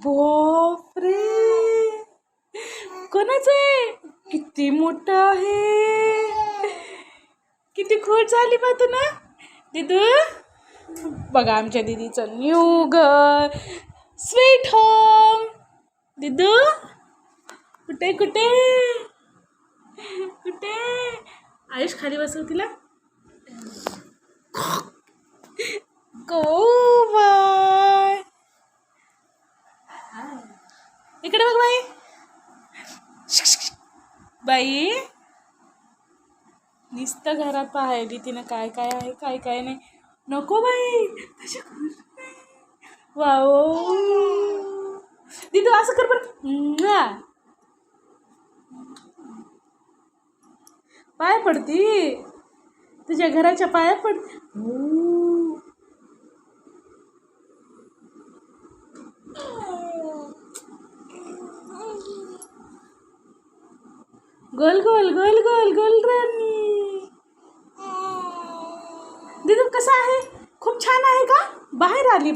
बापरे, कोणाचं आहे? किती मोठं आहे. किती खुश झाली बा तू ना दिदू. बघा आमच्या दीदीचं न्यू घर, स्वीट होम. दिदू कुठे कुठे कुठे? आयुष खाली बसव तिला. गो बाय. इकडे बघ बाई. बाई नुसतं घरात पाहिली तिनं काय काय आहे काय काय नाही. नको बाई तशी वाओ. दीदू असं कर बरं. पाय पडती तुझ्या घराच्या पाया पड. गोल गोल गोल गोल गोल राणी. दीदू कसा आहे? खूप छान आहे का? बाहेर आली